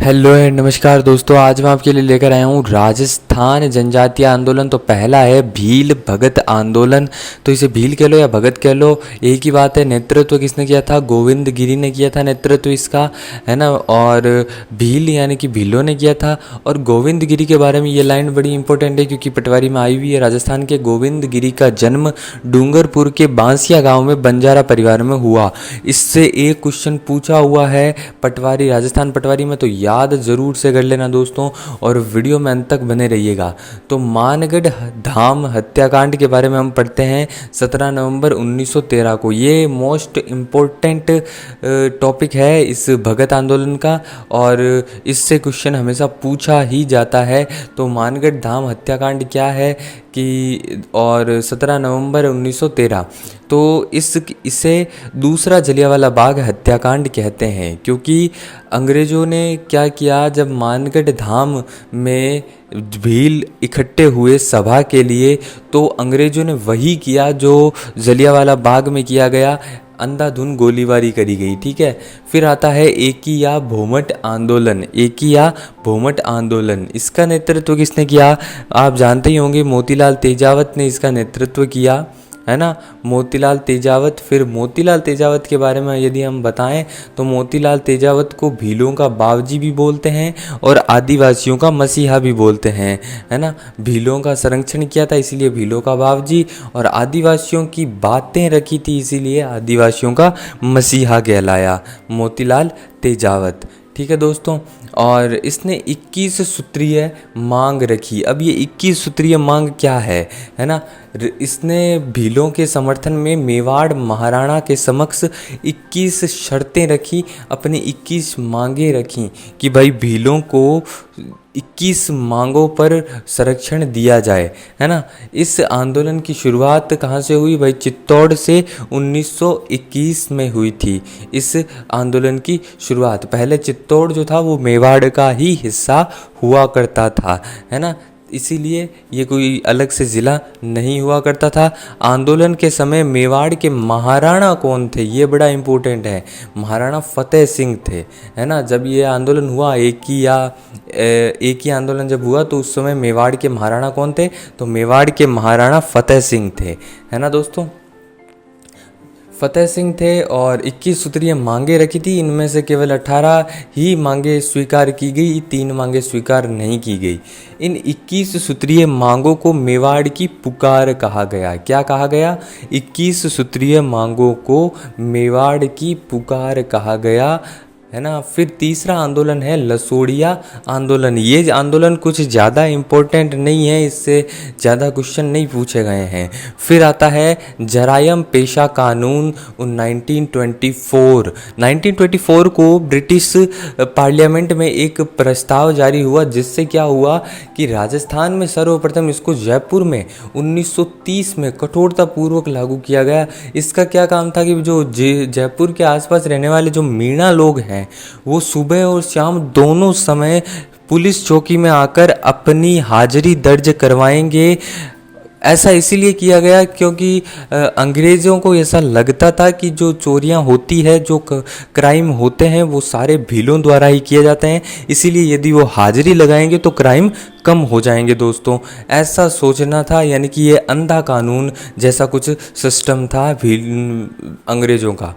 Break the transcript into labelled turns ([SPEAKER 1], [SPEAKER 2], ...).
[SPEAKER 1] Hello and नमस्कार दोस्तों। आज मैं आपके लिए लेकर आया हूँ राजस्थान जनजातीय आंदोलन। तो पहला है भील भगत आंदोलन। तो इसे भील कह लो या भगत कह लो, एक ही बात है। नेतृत्व किसने किया था? गोविंद गिरी ने किया था नेतृत्व इसका, है ना। और भील यानी कि भीलों ने किया था। और गोविंद गिरी के बारे में ये लाइन बड़ी इंपॉर्टेंट है क्योंकि पटवारी में आई हुई है। राजस्थान के गोविंद गिरी का जन्म डूंगरपुर के बांसिया गाँव में बंजारा परिवार में हुआ। इससे एक क्वेश्चन पूछा हुआ है पटवारी, राजस्थान पटवारी में, तो याद जरूर से कर लेना दोस्तों और वीडियो में अंत तक बने रहिएगा। तो मानगढ़ धाम हत्याकांड के बारे में हम पढ़ते हैं 17 नवंबर 1913 को। ये मोस्ट इम्पोर्टेंट टॉपिक है इस भगत आंदोलन का और इससे क्वेश्चन हमेशा पूछा ही जाता है। तो मानगढ़ धाम हत्याकांड क्या है कि और 17 नवंबर 1913, तो इसे दूसरा जलियांवाला बाग हत्याकांड कहते हैं क्योंकि अंग्रेज़ों ने क्या किया, जब मानगढ़ धाम में भील इकट्ठे हुए सभा के लिए, तो अंग्रेज़ों ने वही किया जो जलियांवाला बाग में किया गया, अंधाधुंध गोलीबारी करी गई। ठीक है। फिर आता है एकिया भोमट आंदोलन। एकिया भोमट आंदोलन, इसका नेतृत्व किसने किया? आप जानते ही होंगे, मोतीलाल तेजावत ने इसका नेतृत्व किया, है ना। मोतीलाल तेजावत। फिर मोतीलाल तेजावत के बारे में यदि हम बताएं तो मोतीलाल तेजावत को भीलों का बावजी भी बोलते हैं और आदिवासियों का मसीहा भी बोलते हैं, है ना। भीलों का संरक्षण किया था इसीलिए भीलों का बावजी, और आदिवासियों की बातें रखी थी इसीलिए आदिवासियों का मसीहा कहलाया मोतीलाल तेजावत। ठीक है दोस्तों। और इसने 21 सूत्रीय मांग रखी। अब ये 21 सूत्रीय मांग क्या है ना। इसने भीलों के समर्थन में मेवाड़ महाराणा के समक्ष 21 शर्तें रखी, अपनी 21 मांगें रखी कि भाई भीलों को 21 मांगों पर संरक्षण दिया जाए, है ना। इस आंदोलन की शुरुआत कहाँ से हुई भाई? चित्तौड़ से 1921 में हुई थी इस आंदोलन की शुरुआत। पहले चित्तौड़ जो था वो मेवाड़ का ही हिस्सा हुआ करता था, है ना, इसीलिए ये कोई अलग से ज़िला नहीं हुआ करता था। आंदोलन के समय मेवाड़ के महाराणा कौन थे? ये बड़ा इम्पोर्टेंट है। महाराणा फतेह सिंह थे, है ना। जब ये आंदोलन हुआ, एक ही आंदोलन जब हुआ तो उस समय मेवाड़ के महाराणा कौन थे? तो मेवाड़ के महाराणा फतेह सिंह थे, है ना दोस्तों। फतेह सिंह थे और 21 सूत्रीय मांगे रखी थी। इनमें से केवल 18 ही मांगे स्वीकार की गई, 3 मांगे स्वीकार नहीं की गई। इन 21 सूत्रीय मांगों को मेवाड़ की पुकार कहा गया। क्या कहा गया? 21 सूत्रीय मांगों को मेवाड़ की पुकार कहा गया, है ना। फिर तीसरा आंदोलन है लसोड़िया आंदोलन। ये आंदोलन कुछ ज़्यादा इम्पोर्टेंट नहीं है, इससे ज़्यादा क्वेश्चन नहीं पूछे गए हैं। फिर आता है जरायम पेशा कानून 1924 को ब्रिटिश पार्लियामेंट में एक प्रस्ताव जारी हुआ, जिससे क्या हुआ कि राजस्थान में सर्वप्रथम इसको जयपुर में 1930 में कठोरतापूर्वक लागू किया गया। इसका क्या काम था कि जो जयपुर के आसपास रहने वाले जो मीणा लोग हैं वो सुबह और शाम दोनों समय पुलिस चौकी में आकर अपनी हाजिरी दर्ज करवाएंगे। ऐसा इसीलिए किया गया क्योंकि अंग्रेज़ों को ऐसा लगता था कि जो चोरियां होती है, जो क्राइम होते हैं, वो सारे भीलों द्वारा ही किए जाते हैं। इसीलिए यदि वो हाजिरी लगाएंगे तो क्राइम कम हो जाएंगे दोस्तों। ऐसा सोचना था, यानी कि ये अंधा कानून जैसा कुछ सिस्टम था अंग्रेज़ों का।